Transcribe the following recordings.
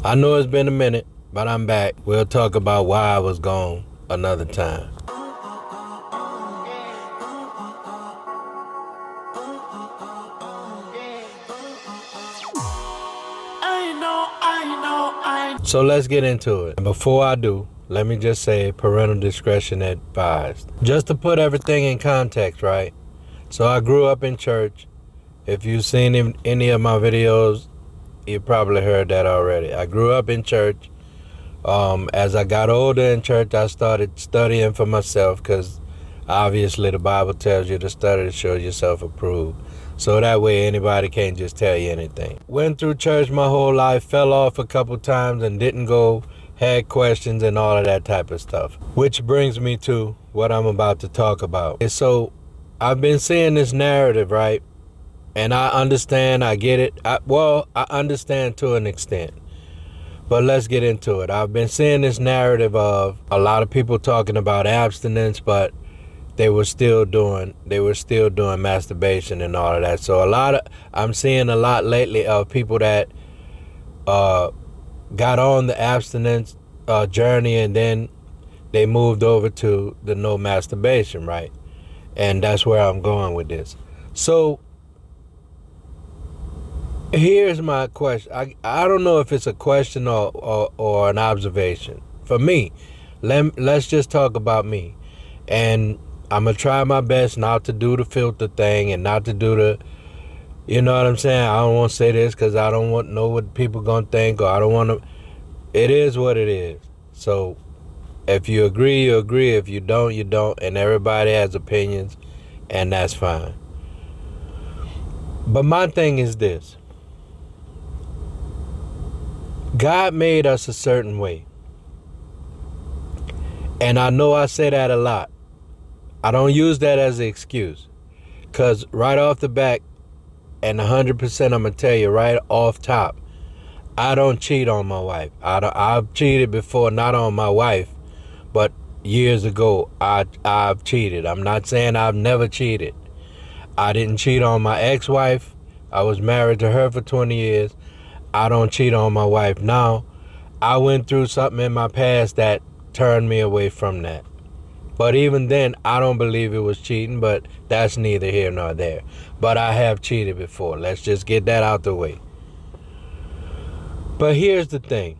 I know it's been a minute, but I'm back. We'll talk about why I was gone another time. So let's get into it. And before I do, let me just say parental discretion advised. Just to put everything in context, right? So I grew up in church. If you've seen any of my videos, you probably heard that already. I grew up in church. As I got older in church, I started studying for myself because obviously the Bible tells you to study to show yourself approved. So that way anybody can't just tell you anything. Went through church my whole life, fell off a couple times and didn't go, had questions and all of that type of stuff. Which brings me to what I'm about to talk about. And so I've been seeing this narrative, right? And I understand, I get it. I understand to an extent. But let's get into it. I've been seeing this narrative of a lot of people talking about abstinence, but they were still doing masturbation and all of that. So I'm seeing a lot lately of people that got on the abstinence journey and then they moved over to the no masturbation, right? And that's where I'm going with this. So here's my question. I don't know if it's a question or an observation. For me, let's just talk about me. And I'm going to try my best not to do the filter thing and not to do the, you know what I'm saying? I don't want to say this because I don't want to know what people going to think, or I don't want to. It is what it is. So if you agree, you agree. If you don't, you don't. And everybody has opinions, and that's fine. But my thing is this. God made us a certain way. And I know I say that a lot. I don't use that as an excuse. Because right off the back, and 100% I'm going to tell you right off top, I don't cheat on my wife. I've cheated before, not on my wife, but years ago I've cheated. I'm not saying I've never cheated. I didn't cheat on my ex-wife. I was married to her for 20 years. I don't cheat on my wife now. I went through something in my past that turned me away from that. But even then, I don't believe it was cheating, but that's neither here nor there. But I have cheated before. Let's just get that out the way. But here's the thing.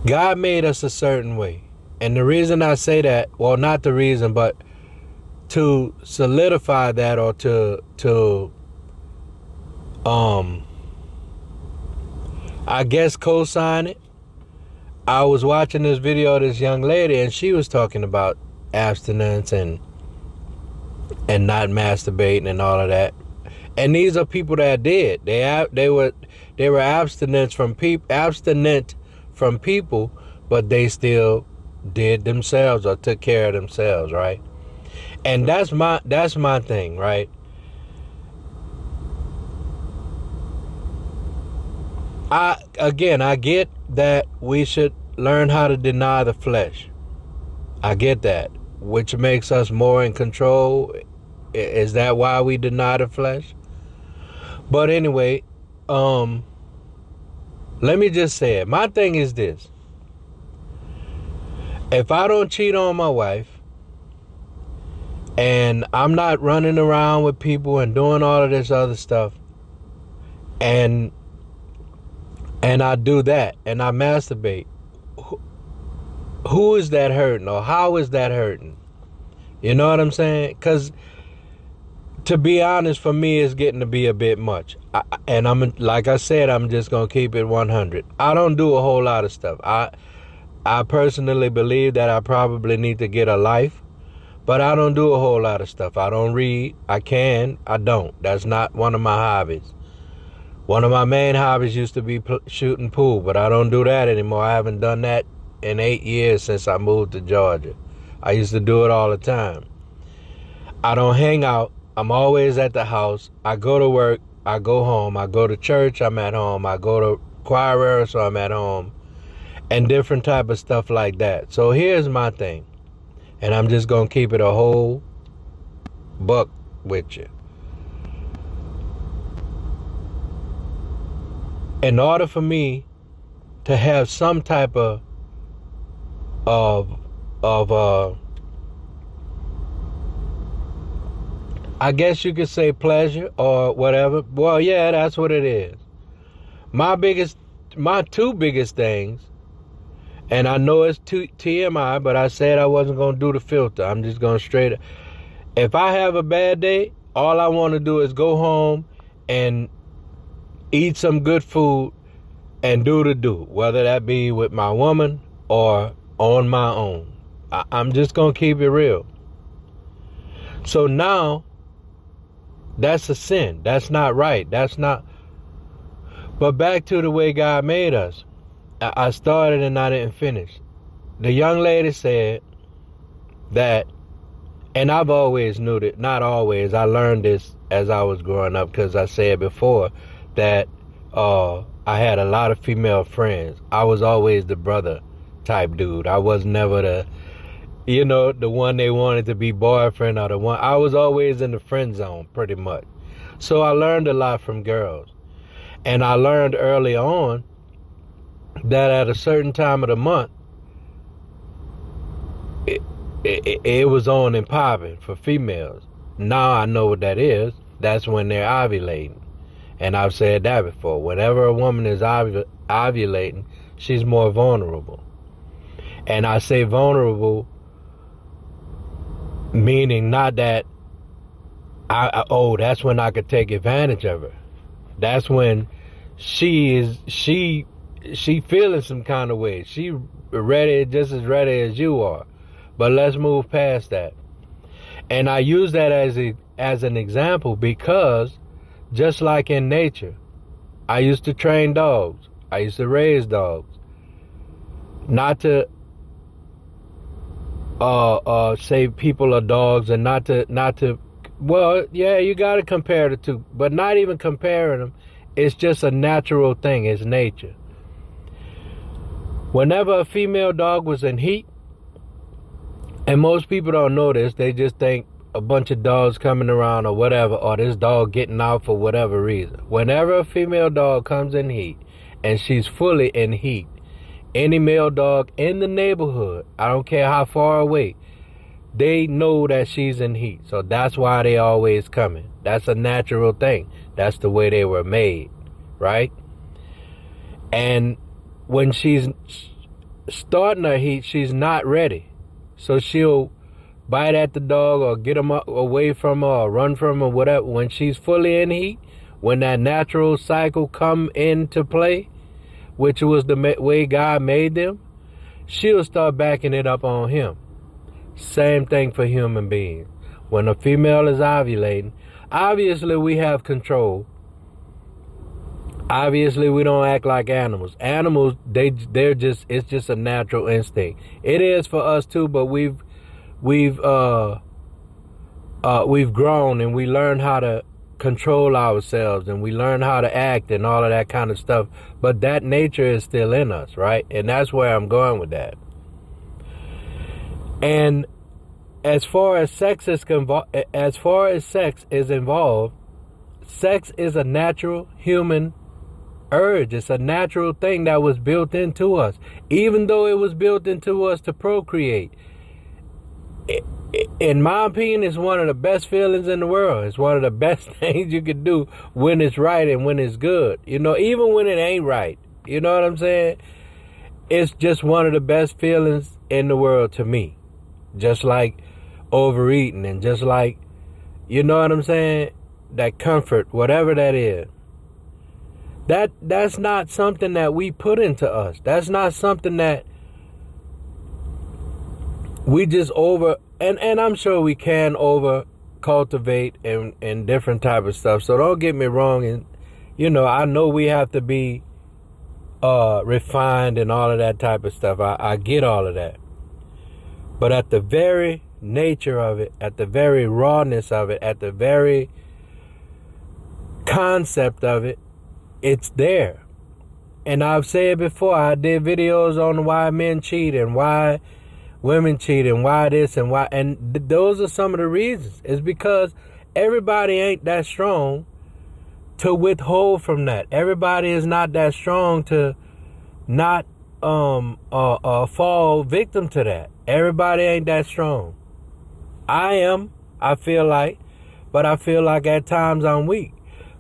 God made us a certain way. And the reason I say that, well, not the reason, but to solidify that, or to I guess co-sign it. I was watching this video of this young lady, and she was talking about abstinence and not masturbating and all of that. And these are people that did. They were abstinent from people, but they still did themselves or took care of themselves, right? And that's my thing, right? I get that we should learn how to deny the flesh. I get that, which makes us more in control. Is that why we deny the flesh? But anyway, let me just say it. My thing is this. If I don't cheat on my wife, and I'm not running around with people and doing all of this other stuff, and I do that, and I masturbate, who is that hurting, or how is that hurting? You know what I'm saying? Because to be honest, for me, it's getting to be a bit much. And like I said, I'm just going to keep it 100. I don't do a whole lot of stuff. I personally believe that I probably need to get a life, but I don't do a whole lot of stuff. I don't read. I don't. That's not one of my hobbies. One of my main hobbies used to be shooting pool, but I don't do that anymore. I haven't done that in 8 years since I moved to Georgia. I used to do it all the time. I don't hang out. I'm always at the house. I go to work. I go home. I go to church. I'm at home. I go to choir rehearsal. I'm at home. And different type of stuff like that. So here's my thing. And I'm just going to keep it a whole buck with you. in order for me to have some type of I guess you could say pleasure or whatever. Well, yeah, that's what it is. My two biggest things, and I know it's TMI, but I said I wasn't going to do the filter. I'm just going straight. If I have a bad day, all I want to do is go home and eat some good food and do the do, whether that be with my woman or on my own. I'm just going to keep it real. So now, that's a sin. That's not right. That's not. But back to the way God made us. I started and I didn't finish. The young lady said that, and I've always knew that, not always, I learned this as I was growing up, because I said before that I had a lot of female friends. I was always the brother type dude. I was never the one they wanted to be boyfriend, or the one. I was always in the friend zone, pretty much. So I learned a lot from girls. And I learned early on that at a certain time of the month, it was on and popping for females. Now I know what that is. That's when they're ovulating. And I've said that before. Whenever a woman is ovulating, she's more vulnerable. And I say vulnerable meaning not that that's when I could take advantage of her. That's when she feeling some kind of way. She ready, just as ready as you are. But let's move past that. And I use that as an example because just like in nature, I used to train dogs. I used to raise dogs. Not to say people are dogs, and not to well, yeah, you got to compare the two, but not even comparing them. It's just a natural thing. It's nature. Whenever a female dog was in heat, and most people don't know this, they just think a bunch of dogs coming around or whatever, or this dog getting out for whatever reason. Whenever a female dog comes in heat and she's fully in heat, any male dog in the neighborhood, I don't care how far away, they know that she's in heat. So that's why they always coming. That's a natural thing. That's the way they were made, right? And when she's starting her heat, she's not ready. So she'll bite at the dog or get him away from her or run from her, whatever. When she's fully in heat, when that natural cycle come into play, which was the way God made them, she'll start backing it up on him. Same thing for human beings. When a female is ovulating, obviously we have control. Obviously we don't act like animals. Animals, it's just a natural instinct. It is for us too, but we've grown and we learn how to control ourselves and we learn how to act and all of that kind of stuff. But that nature is still in us, right? And that's where I'm going with that. And as far as sex is involved, sex is a natural human urge. It's a natural thing that was built into us. Even though it was built into us to procreate, in my opinion, it's one of the best feelings in the world. It's one of the best things you could do when it's right and when it's good. Even when it ain't right. You know what I'm saying? It's just one of the best feelings in the world to me. Just like overeating and just like, you know what I'm saying? That comfort, whatever that is. That's not something that we put into us. That's not something that we just and I'm sure we can over cultivate and different type of stuff. So don't get me wrong. And, I know we have to be refined and all of that type of stuff. I get all of that. But at the very nature of it, at the very rawness of it, at the very concept of it, it's there. And I've said before, I did videos on why men cheat and why women cheat and why this and why. And those are some of the reasons. It's because everybody ain't that strong to withhold from that. Everybody is not that strong to not fall victim to that. Everybody ain't that strong. I am, I feel like, but I feel like at times I'm weak.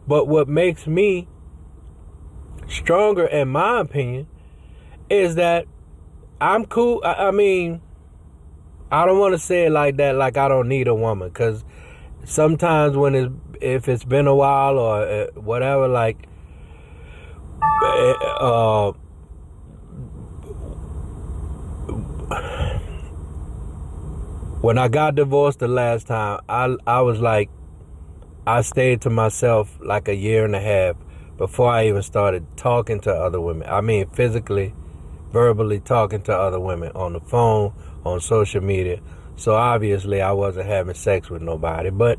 But what makes me stronger, in my opinion, is that I'm cool. I mean, I don't want to say it like that, like I don't need a woman, because sometimes if it's been a while or whatever, like when I got divorced the last time, I was like, I stayed to myself like a year and a half before I even started talking to other women. I mean, physically, verbally talking to other women on the phone, on social media. So obviously I wasn't having sex with nobody, but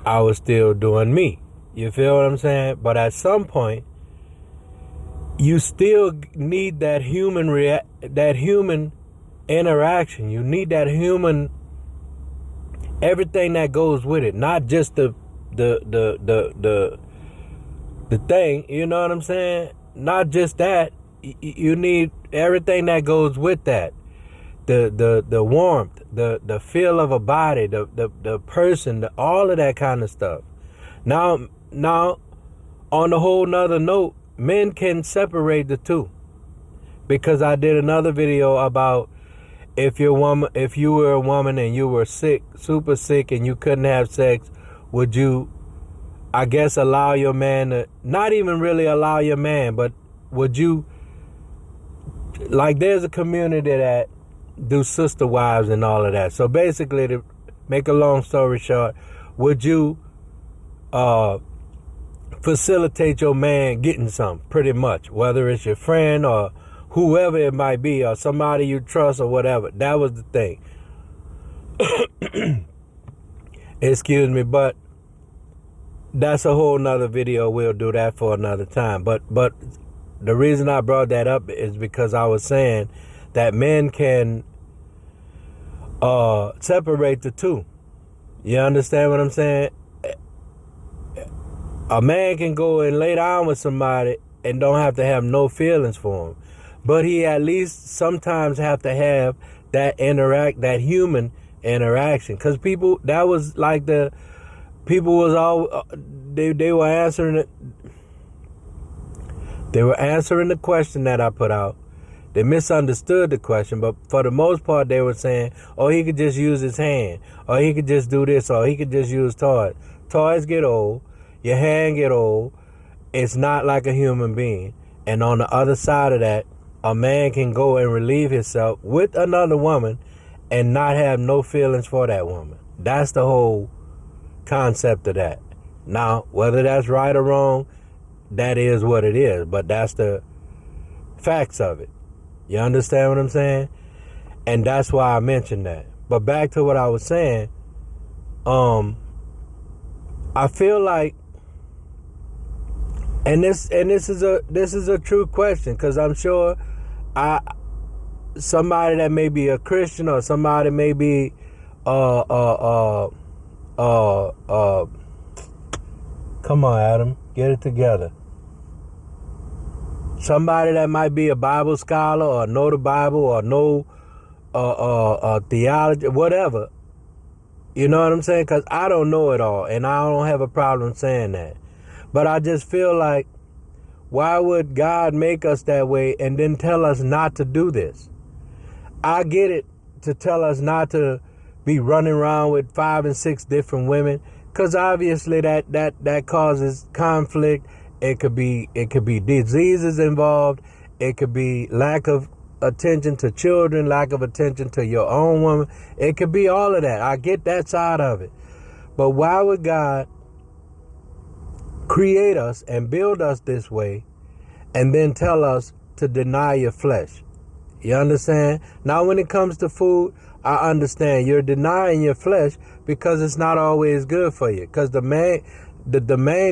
I was still doing me. You feel what I'm saying? But at some point, you still need that human interaction. You need that human, everything that goes with it, not just the thing. You know what I'm saying? Not just that. You need everything that goes with that. The warmth, the feel of a body, the person, all of that kind of stuff. Now, on a whole nother note, men can separate the two, because I did another video about if you were a woman and you were sick, super sick, and you couldn't have sex, would you, I guess, allow your man to, not even really allow your man, but would you, like, there's a community that do sister wives and all of that. So basically, to make a long story short, would you facilitate your man getting some, pretty much, whether it's your friend or whoever it might be, or somebody you trust or whatever? That was the thing. Excuse me, but that's a whole nother video. We'll do that for another time. But the reason I brought that up is because I was saying that men can separate the two. You understand what I'm saying? A man can go and lay down with somebody and don't have to have no feelings for him, but he at least sometimes have to have that human interaction. Because people, that was like people was all they were answering it. They were answering the question that I put out. They misunderstood the question, but for the most part, they were saying, oh, he could just use his hand, or he could just do this, or he could just use toys. Toys get old. Your hand get old. It's not like a human being. And on the other side of that, a man can go and relieve himself with another woman and not have no feelings for that woman. That's the whole concept of that. Now, whether that's right or wrong, that is what it is. But that's the facts of it. You understand what I'm saying? And that's why I mentioned that. But back to what I was saying, I feel like, and this is a true question, because I'm sure somebody that may be a Christian, or somebody may be come on, Adam, get it together. Somebody that might be a Bible scholar, or know the Bible, or know theology, whatever. You know what I'm saying? Because I don't know it all, and I don't have a problem saying that. But I just feel like, why would God make us that way and then tell us not to do this? I get it, to tell us not to be running around with 5 and 6 different women, because obviously that causes conflict. It could be diseases involved. It could be lack of attention to children, lack of attention to your own woman. It could be all of that. I get that side of it. But why would God create us and build us this way and then tell us to deny your flesh? You understand? Now, when it comes to food, I understand you're denying your flesh because it's not always good for you. Because the main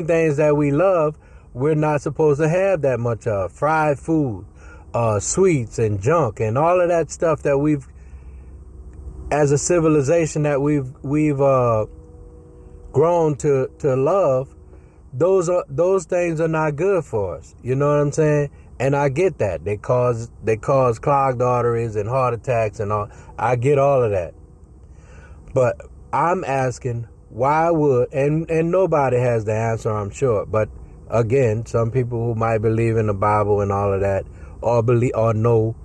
things that we love, we're not supposed to have that much of. Fried food, sweets and junk, and all of that stuff that we've, as a civilization, that we've grown to love. those things are not good for us. You know what I'm saying? And I get that. They cause clogged arteries and heart attacks and all. I get all of that. But I'm asking, why would, and nobody has the answer, I'm sure. But again, some people who might believe in the Bible and all of that, or believe or know,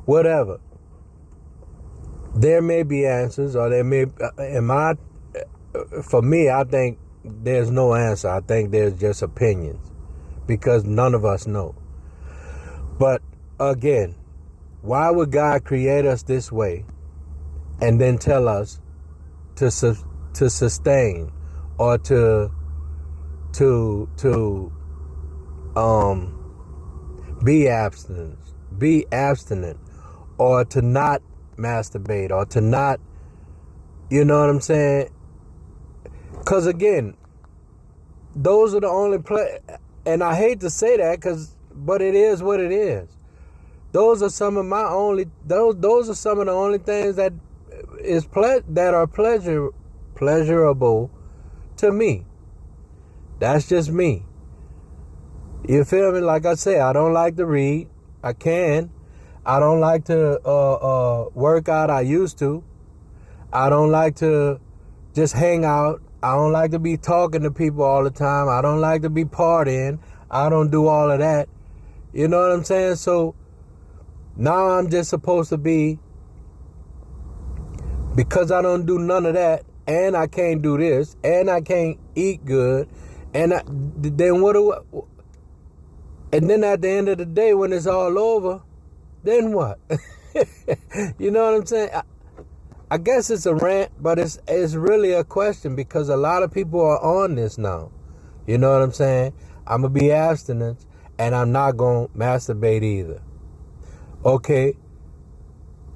whatever. There may be answers, or there may. For me, I think there's no answer. I think there's just opinions, because none of us know. But again, why would God create us this way, and then tell us to sustain or to be abstinent, or to not masturbate, or to not, you know what I'm saying? Because again, those are the only and I hate to say that, but it is what it is. Those are some of my only. Those are some of the only things that are pleasurable to me. That's just me. You feel me? Like I say, I don't like to read. I can. I don't like to work out. I used to. I don't like to just hang out. I don't like to be talking to people all the time. I don't like to be partying. I don't do all of that. You know what I'm saying? So now I'm just supposed to be, because I don't do none of that, and I can't do this, and I can't eat good, and then what do I, and then at the end of the day, when it's all over, then what? You know what I'm saying? I guess it's a rant, but it's really a question, because a lot of people are on this now. You know what I'm saying? I'm going to be abstinent, and I'm not going to masturbate either. Okay?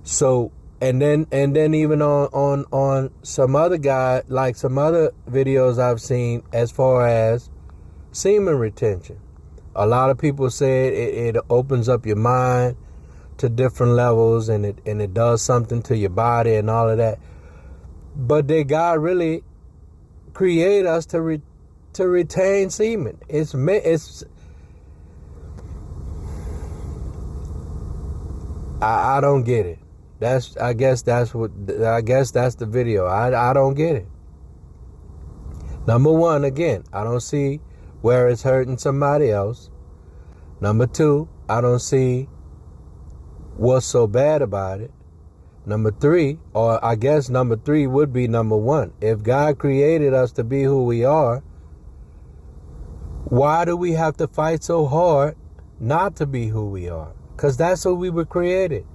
So, and then even on some other guy, like some other videos I've seen as far as semen retention. A lot of people say it opens up your mind to different levels, and it does something to your body and all of that. But did God really create us to retain semen? I don't get it. I guess that's the video. I don't get it. Number one, again, I don't see where it's hurting somebody else. Number two, I don't see what's so bad about it. Number three, or I guess number three would be number one. If God created us to be who we are, why do we have to fight so hard not to be who we are? Because that's who we were created.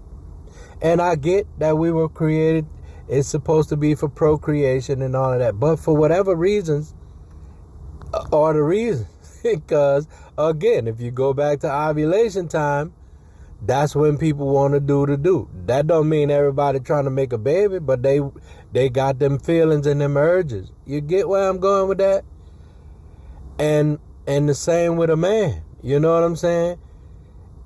And I get that we were created, it's supposed to be for procreation and all of that. But for whatever reasons are the reasons. Because, again, if you go back to ovulation time, that's when people want to do. That don't mean everybody trying to make a baby, but they got them feelings and them urges. You get where I'm going with that? And the same with a man. You know what I'm saying?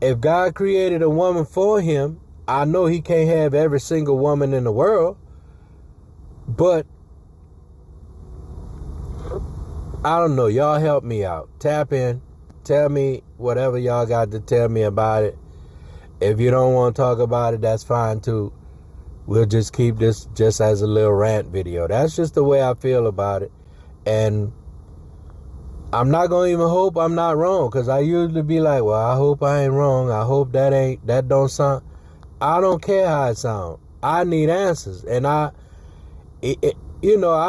If God created a woman for him, I know he can't have every single woman in the world, but I don't know. Y'all help me out. Tap in. Tell me whatever y'all got to tell me about it. If you don't want to talk about it, that's fine too. We'll just keep this just as a little rant video. That's just the way I feel about it. And I'm not going to even hope I'm not wrong, because I usually be like, well, I hope I ain't wrong. I hope that don't sound. I don't care how it sounds. I need answers. And I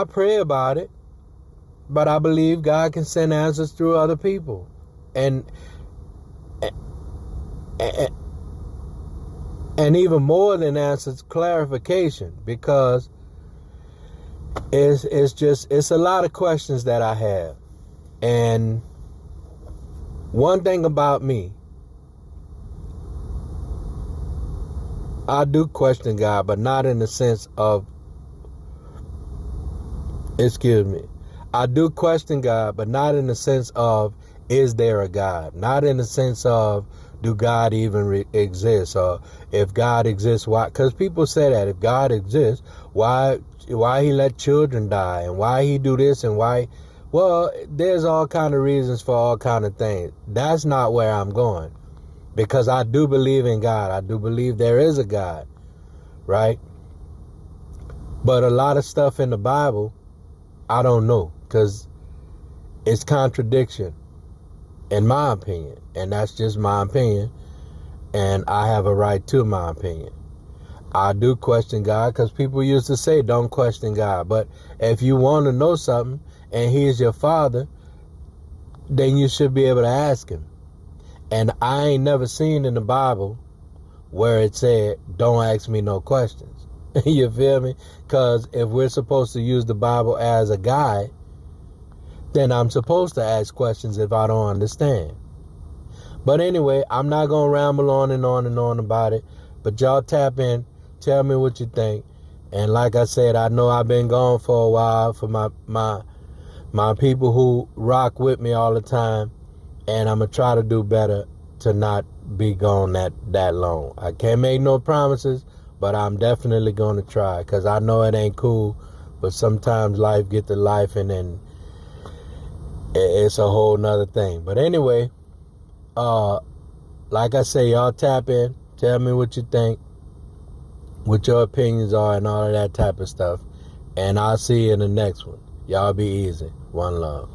pray about it, but I believe God can send answers through other people. And even more than answers, clarification, because it's a lot of questions that I have. And one thing about me, I do question God, but not in the sense of, I do question God, but not in the sense of, is there a God? Not in the sense of, do God even exist? Or if God exists, why? Because people say that if God exists, why he let children die, and why he do this, and why Well, there's all kind of reasons for all kind of things. That's not where I'm going, because I do believe in God. I do believe there is a God, right? But a lot of stuff in the Bible, I don't know, because it's contradiction, in my opinion. And that's just my opinion. And I have a right to my opinion. I do question God, because people used to say, don't question God. But if you want to know something and he is your father, then you should be able to ask him. And I ain't never seen in the Bible where it said, don't ask me no questions. You feel me? Because if we're supposed to use the Bible as a guide, then I'm supposed to ask questions if I don't understand. But anyway, I'm not going to ramble on and on and on about it. But y'all tap in. Tell me what you think. And like I said, I know I've been gone for a while for my people who rock with me all the time. And I'm going to try to do better to not be gone that long. I can't make no promises, but I'm definitely going to try. Because I know it ain't cool. But sometimes life get to life, and then it's a whole nother thing. But anyway, like I say, y'all tap in. Tell me what you think, what your opinions are, and all of that type of stuff. And I'll see you in the next one. Y'all be easy. One love.